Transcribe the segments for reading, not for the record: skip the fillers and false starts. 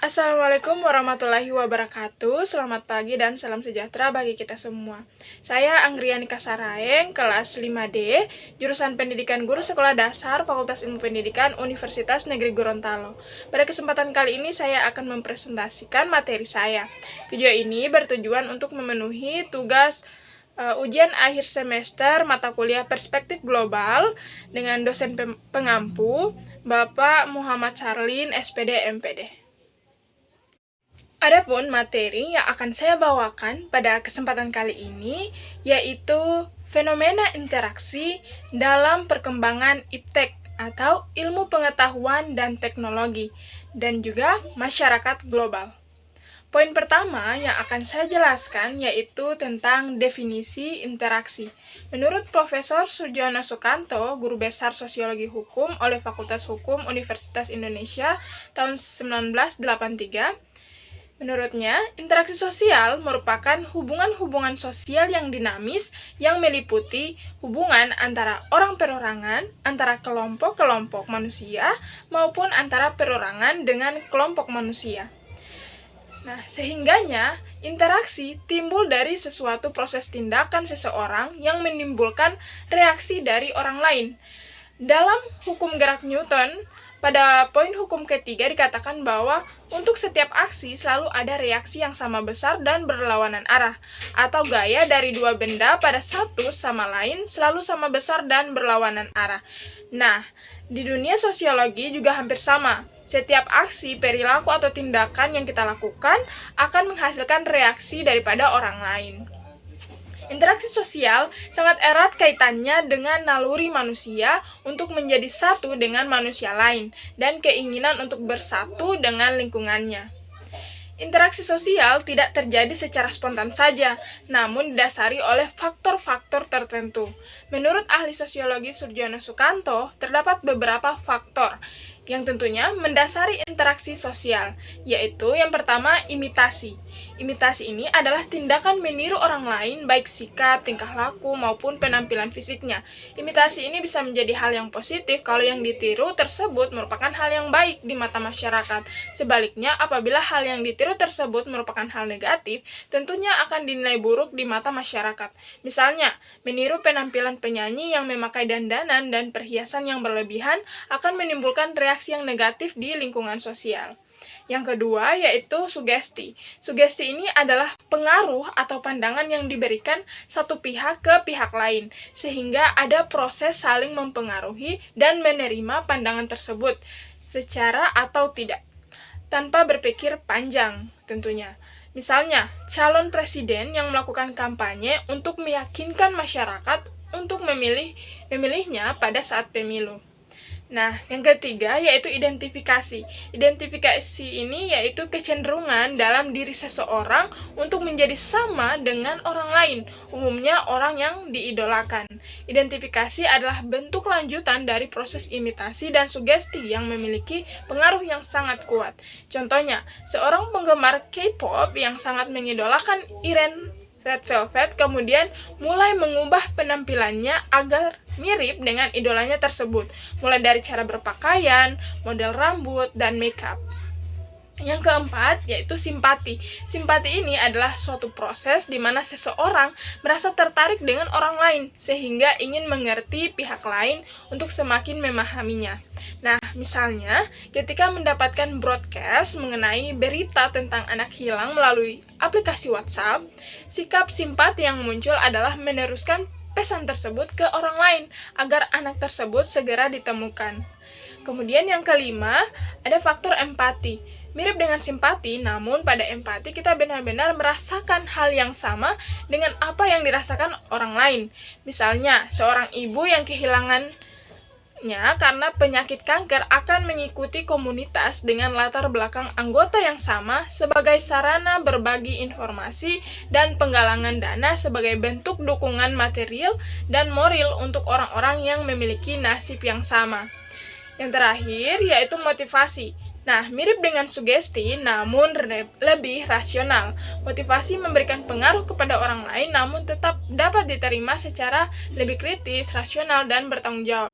Assalamualaikum warahmatullahi wabarakatuh. Selamat pagi dan salam sejahtera bagi kita semua. Saya Anggriani Kasaraeng, kelas 5D, jurusan Pendidikan Guru Sekolah Dasar, Fakultas Ilmu Pendidikan, Universitas Negeri Gorontalo. Pada kesempatan kali ini saya akan mempresentasikan materi saya. Video ini bertujuan untuk memenuhi tugas ujian akhir semester mata kuliah Perspektif Global dengan dosen pengampu Bapak Muhammad Sarlin, SPD MPD. Adapun materi yang akan saya bawakan pada kesempatan kali ini yaitu fenomena interaksi dalam perkembangan iptek atau ilmu pengetahuan dan teknologi dan juga masyarakat global. Poin pertama yang akan saya jelaskan yaitu tentang definisi interaksi. Menurut Profesor Surjono Sukanto, Guru Besar Sosiologi Hukum oleh Fakultas Hukum Universitas Indonesia tahun 1983, menurutnya, interaksi sosial merupakan hubungan-hubungan sosial yang dinamis yang meliputi hubungan antara orang perorangan, antara kelompok-kelompok manusia, maupun antara perorangan dengan kelompok manusia. Nah, sehingganya interaksi timbul dari sesuatu proses tindakan seseorang yang menimbulkan reaksi dari orang lain. Dalam hukum gerak Newton, pada poin hukum ketiga dikatakan bahwa untuk setiap aksi selalu ada reaksi yang sama besar dan berlawanan arah, atau gaya dari dua benda pada satu sama lain selalu sama besar dan berlawanan arah. Nah, di dunia sosiologi juga hampir sama. Setiap aksi, perilaku, atau tindakan yang kita lakukan akan menghasilkan reaksi daripada orang lain. Interaksi sosial sangat erat kaitannya dengan naluri manusia untuk menjadi satu dengan manusia lain dan keinginan untuk bersatu dengan lingkungannya. Interaksi sosial tidak terjadi secara spontan saja, namun didasari oleh faktor-faktor tertentu. Menurut ahli sosiologi Surjono Sukanto, terdapat beberapa faktor yang tentunya mendasari interaksi sosial, yaitu yang pertama, imitasi. Imitasi ini adalah tindakan meniru orang lain, baik sikap, tingkah laku, maupun penampilan fisiknya. Imitasi ini bisa menjadi hal yang positif kalau yang ditiru tersebut merupakan hal yang baik di mata masyarakat. Sebaliknya, apabila hal yang ditiru tersebut merupakan hal negatif, tentunya akan dinilai buruk di mata masyarakat. Misalnya, meniru penampilan penyanyi yang memakai dandanan dan perhiasan yang berlebihan akan menimbulkan reaksi yang negatif di lingkungan sosial. Yang kedua yaitu sugesti. Sugesti ini adalah pengaruh atau pandangan yang diberikan satu pihak ke pihak lain, sehingga ada proses saling mempengaruhi dan menerima pandangan tersebut secara atau tidak, tanpa berpikir panjang tentunya. Misalnya, calon presiden yang melakukan kampanye untuk meyakinkan masyarakat untuk memilihnya pada saat pemilu. Nah, yang ketiga yaitu identifikasi. Identifikasi ini yaitu kecenderungan dalam diri seseorang untuk menjadi sama dengan orang lain, umumnya orang yang diidolakan. Identifikasi adalah bentuk lanjutan dari proses imitasi dan sugesti yang memiliki pengaruh yang sangat kuat. Contohnya, seorang penggemar K-pop yang sangat mengidolakan Irene Red Velvet kemudian mulai mengubah penampilannya agar mirip dengan idolanya tersebut, mulai dari cara berpakaian, model rambut, dan makeup. Yang keempat yaitu simpati. Simpati ini adalah suatu proses di mana seseorang merasa tertarik dengan orang lain sehingga ingin mengerti pihak lain untuk semakin memahaminya. Nah, misalnya ketika mendapatkan broadcast mengenai berita tentang anak hilang melalui aplikasi WhatsApp, sikap simpati yang muncul adalah meneruskan pesan tersebut ke orang lain agar anak tersebut segera ditemukan. Kemudian yang kelima, ada faktor empati. Mirip dengan simpati, namun pada empati kita benar-benar merasakan hal yang sama dengan apa yang dirasakan orang lain. Misalnya, seorang ibu yang kehilangannya karena penyakit kanker akan mengikuti komunitas dengan latar belakang anggota yang sama sebagai sarana berbagi informasi dan penggalangan dana sebagai bentuk dukungan material dan moral untuk orang-orang yang memiliki nasib yang sama. Yang terakhir yaitu motivasi. Nah, mirip dengan sugesti, namun lebih rasional. Motivasi memberikan pengaruh kepada orang lain, namun tetap dapat diterima secara lebih kritis, rasional, dan bertanggung jawab.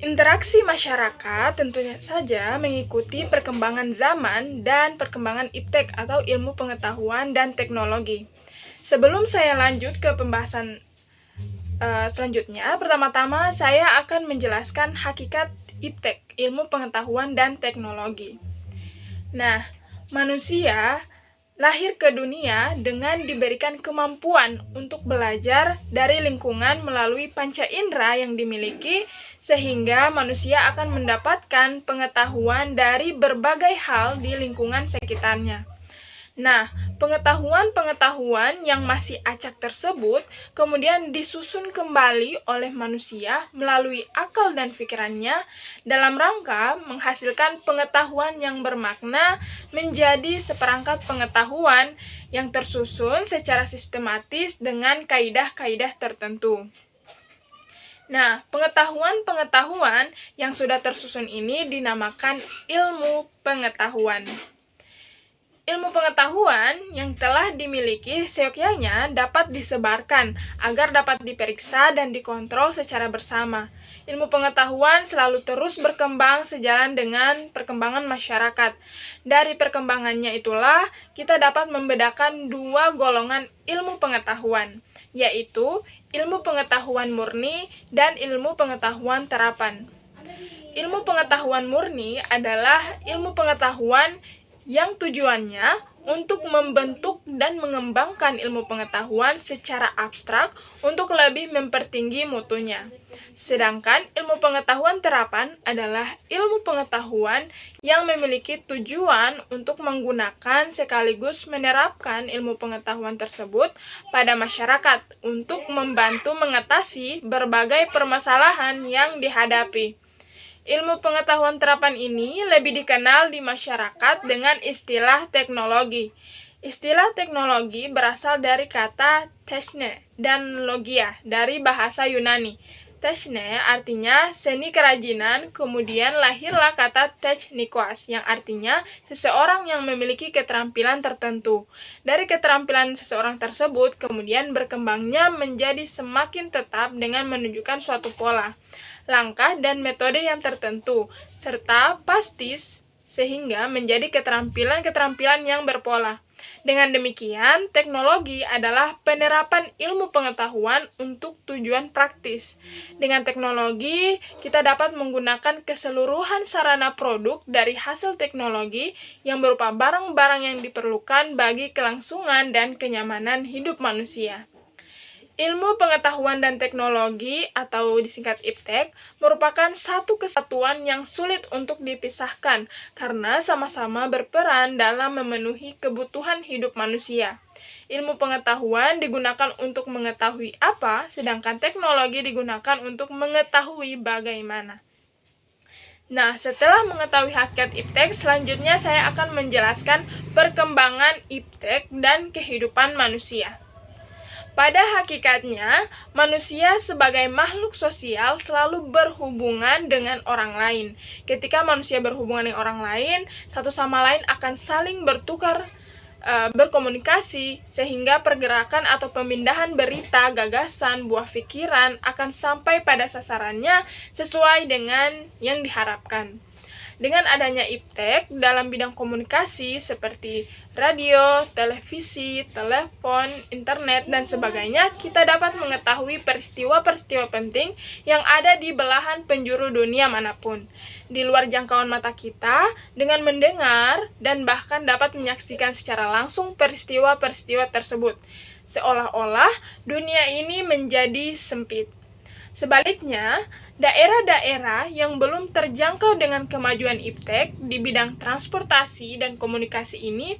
Interaksi masyarakat tentunya saja mengikuti perkembangan zaman dan perkembangan iptek atau ilmu pengetahuan dan teknologi. Sebelum saya lanjut ke pembahasan selanjutnya, pertama-tama saya akan menjelaskan hakikat iptek, ilmu pengetahuan dan teknologi. Nah, manusia lahir ke dunia dengan diberikan kemampuan untuk belajar dari lingkungan melalui panca indera yang dimiliki, sehingga manusia akan mendapatkan pengetahuan dari berbagai hal di lingkungan sekitarnya. Nah, pengetahuan-pengetahuan yang masih acak tersebut kemudian disusun kembali oleh manusia melalui akal dan pikirannya dalam rangka menghasilkan pengetahuan yang bermakna menjadi seperangkat pengetahuan yang tersusun secara sistematis dengan kaidah-kaidah tertentu. Nah, pengetahuan-pengetahuan yang sudah tersusun ini dinamakan ilmu pengetahuan. Ilmu pengetahuan yang telah dimiliki seyogyanya dapat disebarkan agar dapat diperiksa dan dikontrol secara bersama. Ilmu pengetahuan selalu terus berkembang sejalan dengan perkembangan masyarakat. Dari perkembangannya itulah kita dapat membedakan dua golongan ilmu pengetahuan, yaitu ilmu pengetahuan murni dan ilmu pengetahuan terapan. Ilmu pengetahuan murni adalah ilmu pengetahuan yang tujuannya untuk membentuk dan mengembangkan ilmu pengetahuan secara abstrak untuk lebih mempertinggi mutunya. Sedangkan ilmu pengetahuan terapan adalah ilmu pengetahuan yang memiliki tujuan untuk menggunakan sekaligus menerapkan ilmu pengetahuan tersebut pada masyarakat untuk membantu mengatasi berbagai permasalahan yang dihadapi. Ilmu pengetahuan terapan ini lebih dikenal di masyarakat dengan istilah teknologi. Istilah teknologi berasal dari kata techne dan logia dari bahasa Yunani. Techne artinya seni kerajinan, kemudian lahirlah kata technikos yang artinya seseorang yang memiliki keterampilan tertentu. Dari keterampilan seseorang tersebut kemudian berkembangnya menjadi semakin tetap dengan menunjukkan suatu pola, langkah dan metode yang tertentu, serta pastis sehingga menjadi keterampilan-keterampilan yang berpola. Dengan demikian, teknologi adalah penerapan ilmu pengetahuan untuk tujuan praktis. Dengan teknologi, kita dapat menggunakan keseluruhan sarana produk dari hasil teknologi yang berupa barang-barang yang diperlukan bagi kelangsungan dan kenyamanan hidup manusia. Ilmu pengetahuan dan teknologi atau disingkat iptek merupakan satu kesatuan yang sulit untuk dipisahkan karena sama-sama berperan dalam memenuhi kebutuhan hidup manusia. Ilmu pengetahuan digunakan untuk mengetahui apa, sedangkan teknologi digunakan untuk mengetahui bagaimana. Nah, setelah mengetahui hakikat iptek, selanjutnya saya akan menjelaskan perkembangan iptek dan kehidupan manusia. Pada hakikatnya, manusia sebagai makhluk sosial selalu berhubungan dengan orang lain. Ketika manusia berhubungan dengan orang lain, satu sama lain akan saling bertukar berkomunikasi, sehingga pergerakan atau pemindahan berita, gagasan, buah pikiran akan sampai pada sasarannya sesuai dengan yang diharapkan. Dengan adanya iptek dalam bidang komunikasi seperti radio, televisi, telepon, internet, dan sebagainya, kita dapat mengetahui peristiwa-peristiwa penting yang ada di belahan penjuru dunia manapun, di luar jangkauan mata kita, dengan mendengar dan bahkan dapat menyaksikan secara langsung peristiwa-peristiwa tersebut, seolah-olah dunia ini menjadi sempit. Sebaliknya, daerah-daerah yang belum terjangkau dengan kemajuan iptek di bidang transportasi dan komunikasi ini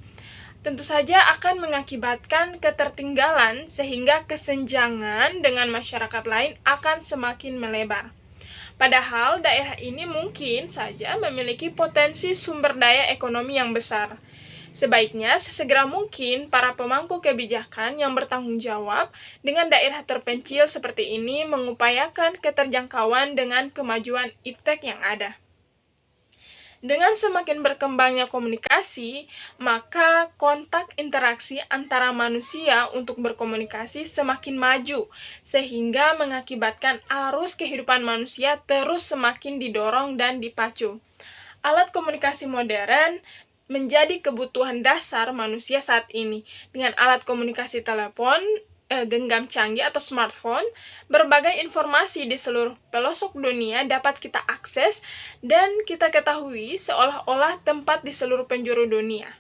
tentu saja akan mengakibatkan ketertinggalan sehingga kesenjangan dengan masyarakat lain akan semakin melebar. Padahal daerah ini mungkin saja memiliki potensi sumber daya ekonomi yang besar. Sebaiknya sesegera mungkin para pemangku kebijakan yang bertanggung jawab dengan daerah terpencil seperti ini mengupayakan keterjangkauan dengan kemajuan iptek yang ada. Dengan semakin berkembangnya komunikasi, maka kontak interaksi antara manusia untuk berkomunikasi semakin maju, sehingga mengakibatkan arus kehidupan manusia terus semakin didorong dan dipacu. Alat komunikasi modern menjadi kebutuhan dasar manusia saat ini. Dengan alat komunikasi telepon, genggam canggih atau smartphone, berbagai informasi di seluruh pelosok dunia dapat kita akses dan kita ketahui seolah-olah tempat di seluruh penjuru dunia.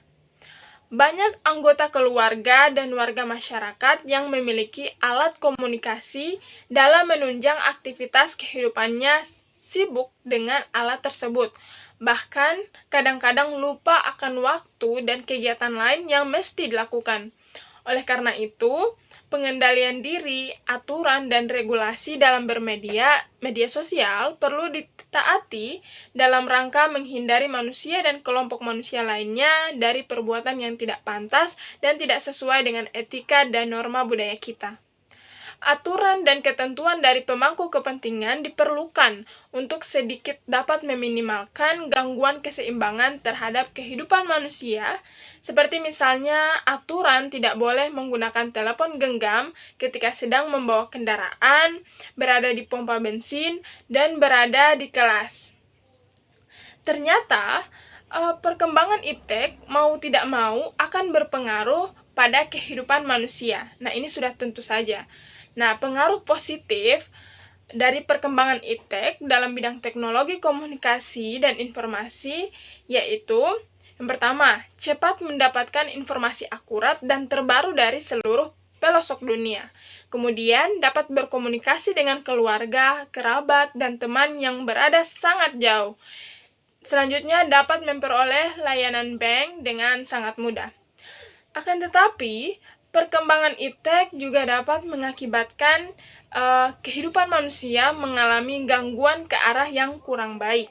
Banyak anggota keluarga dan warga masyarakat yang memiliki alat komunikasi dalam menunjang aktivitas kehidupannya sibuk dengan alat tersebut. Bahkan, kadang-kadang lupa akan waktu dan kegiatan lain yang mesti dilakukan. Oleh karena itu, pengendalian diri, aturan, dan regulasi dalam media sosial perlu ditaati dalam rangka menghindari manusia dan kelompok manusia lainnya dari perbuatan yang tidak pantas dan tidak sesuai dengan etika dan norma budaya kita. Aturan dan ketentuan dari pemangku kepentingan diperlukan untuk sedikit dapat meminimalkan gangguan keseimbangan terhadap kehidupan manusia, seperti misalnya aturan tidak boleh menggunakan telepon genggam ketika sedang membawa kendaraan, berada di pompa bensin, dan berada di kelas. Ternyata, perkembangan iptek mau tidak mau akan berpengaruh pada kehidupan manusia. Nah, ini sudah tentu saja. Nah, pengaruh positif dari perkembangan iptek dalam bidang teknologi komunikasi dan informasi yaitu yang pertama, cepat mendapatkan informasi akurat dan terbaru dari seluruh pelosok dunia. Kemudian, dapat berkomunikasi dengan keluarga, kerabat, dan teman yang berada sangat jauh. Selanjutnya, dapat memperoleh layanan bank dengan sangat mudah. Akan tetapi, perkembangan iptek juga dapat mengakibatkan kehidupan manusia mengalami gangguan ke arah yang kurang baik,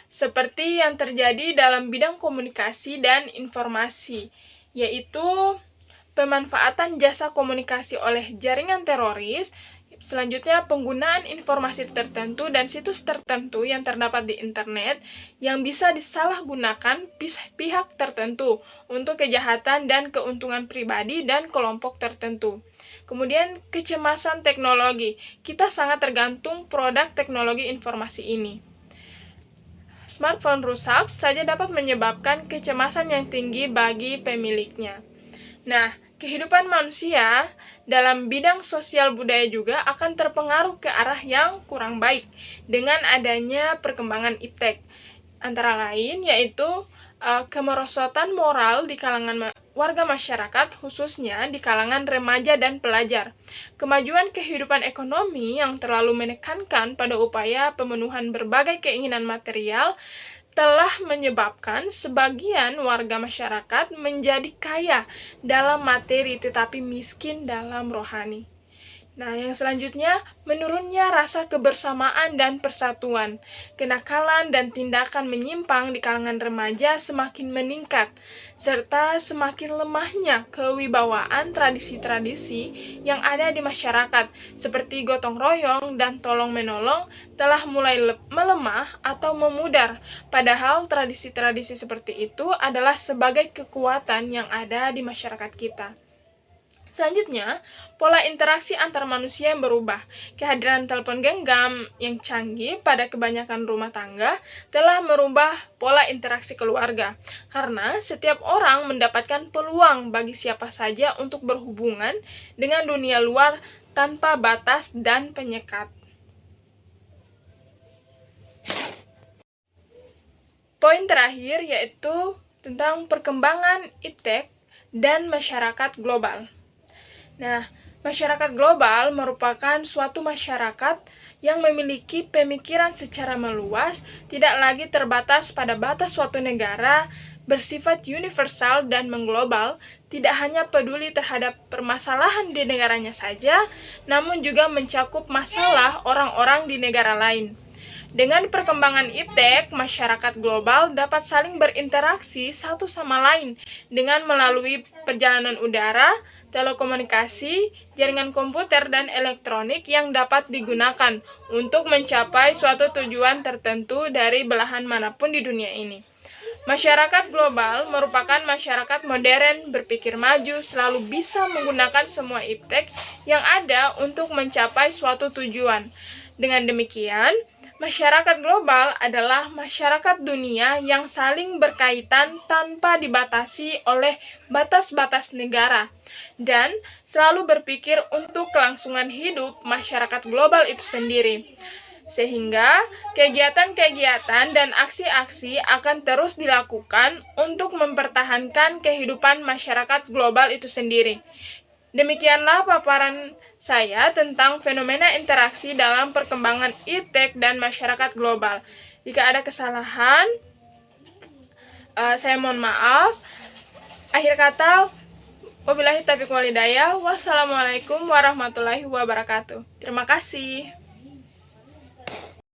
seperti yang terjadi dalam bidang komunikasi dan informasi, yaitu pemanfaatan jasa komunikasi oleh jaringan teroris. Selanjutnya, penggunaan informasi tertentu dan situs tertentu yang terdapat di internet yang bisa disalahgunakan pihak tertentu untuk kejahatan dan keuntungan pribadi dan kelompok tertentu. Kemudian, kecemasan teknologi. Kita sangat tergantung produk teknologi informasi ini. Smartphone rusak saja dapat menyebabkan kecemasan yang tinggi bagi pemiliknya. Nah, kehidupan manusia dalam bidang sosial budaya juga akan terpengaruh ke arah yang kurang baik dengan adanya perkembangan iptek. Antara lain yaitu kemerosotan moral di kalangan warga masyarakat, khususnya di kalangan remaja dan pelajar. Kemajuan kehidupan ekonomi yang terlalu menekankan pada upaya pemenuhan berbagai keinginan material telah menyebabkan sebagian warga masyarakat menjadi kaya dalam materi tetapi miskin dalam rohani. Nah, yang selanjutnya, menurunnya rasa kebersamaan dan persatuan. Kenakalan dan tindakan menyimpang di kalangan remaja semakin meningkat, serta semakin lemahnya kewibawaan tradisi-tradisi yang ada di masyarakat, seperti gotong royong dan tolong-menolong telah mulai melemah atau memudar, padahal tradisi-tradisi seperti itu adalah sebagai kekuatan yang ada di masyarakat kita. Selanjutnya, pola interaksi antar manusia yang berubah. Kehadiran telepon genggam yang canggih pada kebanyakan rumah tangga telah merubah pola interaksi keluarga, karena setiap orang mendapatkan peluang bagi siapa saja untuk berhubungan dengan dunia luar tanpa batas dan penyekat. Poin terakhir yaitu tentang perkembangan iptek dan masyarakat global. Nah, masyarakat global merupakan suatu masyarakat yang memiliki pemikiran secara meluas, tidak lagi terbatas pada batas suatu negara, bersifat universal dan mengglobal, tidak hanya peduli terhadap permasalahan di negaranya saja, namun juga mencakup masalah orang-orang di negara lain. Dengan perkembangan iptek, masyarakat global dapat saling berinteraksi satu sama lain dengan melalui perjalanan udara, telekomunikasi, jaringan komputer, dan elektronik yang dapat digunakan untuk mencapai suatu tujuan tertentu dari belahan manapun di dunia ini. Masyarakat global merupakan masyarakat modern, berpikir maju, selalu bisa menggunakan semua iptek yang ada untuk mencapai suatu tujuan. Dengan demikian, masyarakat global adalah masyarakat dunia yang saling berkaitan tanpa dibatasi oleh batas-batas negara, dan selalu berpikir untuk kelangsungan hidup masyarakat global itu sendiri. Sehingga kegiatan-kegiatan dan aksi-aksi akan terus dilakukan untuk mempertahankan kehidupan masyarakat global itu sendiri. Demikianlah paparan saya tentang fenomena interaksi dalam perkembangan iptek dan masyarakat global. Jika ada kesalahan, saya mohon maaf. Akhir kata, wabillahi taufiq wal hidayah. Wassalamualaikum warahmatullahi wabarakatuh. Terima kasih.